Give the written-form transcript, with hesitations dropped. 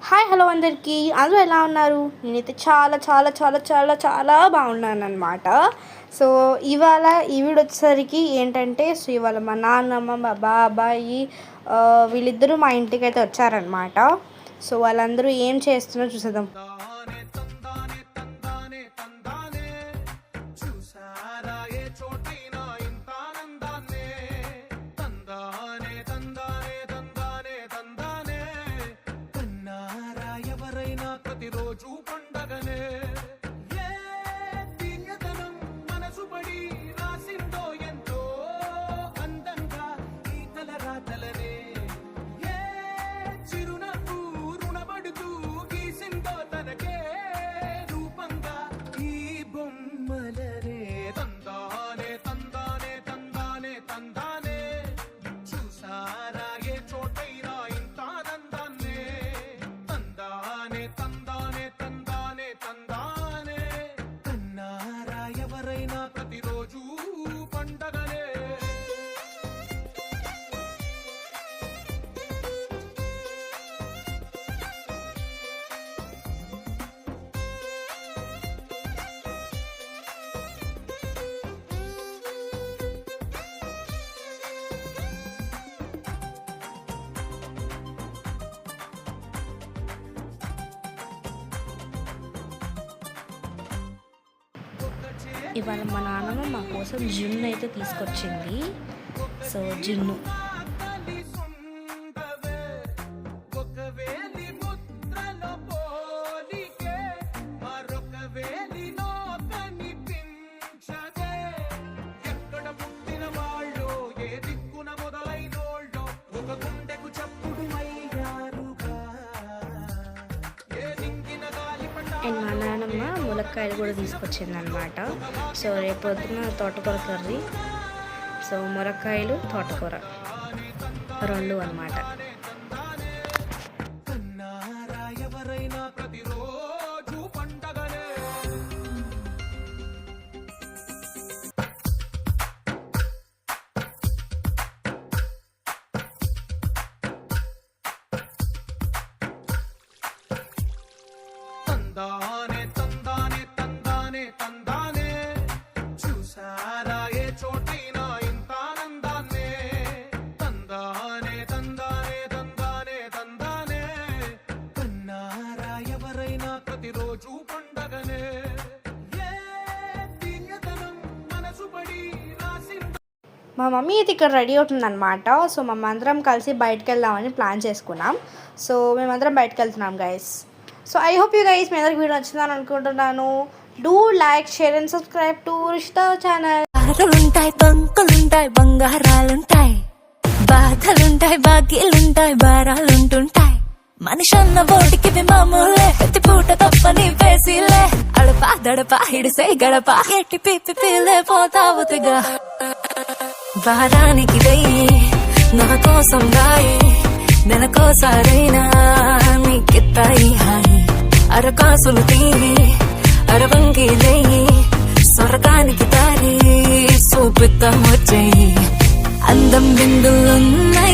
Hi hello అందరికీ అందరూ ఎలా ఉన్నారు? నేనైతే చాలా చాలా చాలా చాలా చాలా బాగున్నాను అనమాట. సో ఇవాళ ఈ వీడియో వచ్చేసరికి ఏంటంటే, సో ఇవాళ మా నాన్నమ్మ మా బాబాయి వీళ్ళిద్దరూ మా ఇంటికి అయితే వచ్చారనమాట. సో వాళ్ళందరూ ఏం చేస్తున్నారో చూసేద్దాం. ఇవాళ మా నాన్నమ్మ మా కోసం జిన్ను అయితే తీసుకొచ్చింది. సో జిన్ను అండ్ మా నాన్నమ్మ ములక్కాయలు కూడా తీసుకొచ్చింది అనమాట. సో రేపు పొద్దున తోటకూర కర్రీ, సో ములక్కాయలు తోటకూర రెండు అనమాట. మా మమ్మీ అయితే ఇక్కడ రెడీ అవుతుందన్నమాట. సో మేమందరం కలిసి బయటకు వెళ్దామని ప్లాన్ చేసుకున్నాం. సో మేమందరం బయటకు వెళ్తున్నాం guys. So I hope you guys మీ అందరికి వీడియో నచ్చిందని అనుకుంటున్నాను. Do like, share and subscribe to Rishitha channel. బారులుంటాయి, బంకులుంటాయి, బంగారాలుంటాయి, బాధలుంటాయి, భాగ్యాలుంటాయి, భారాలుంటుంటాయి. మనిషి అన్న బోటికి మామూలే, ప్రతి పూట తప్పని పేసిలే. అడపా దడపా హిడిసే గడప, ఎట్టి పిప్పి పిల్లే పోతావు తిగా. వారానికి వెయ్యి నా కోసం రాయి, నెలకోసారైనా నీకిత్తాయి హాయి. అరకాసులు తీరి అరవంగి లేయి, స్వర్గానికి దారి చూపిద్దాం వచ్చేయి. అందం బిందులున్నాయి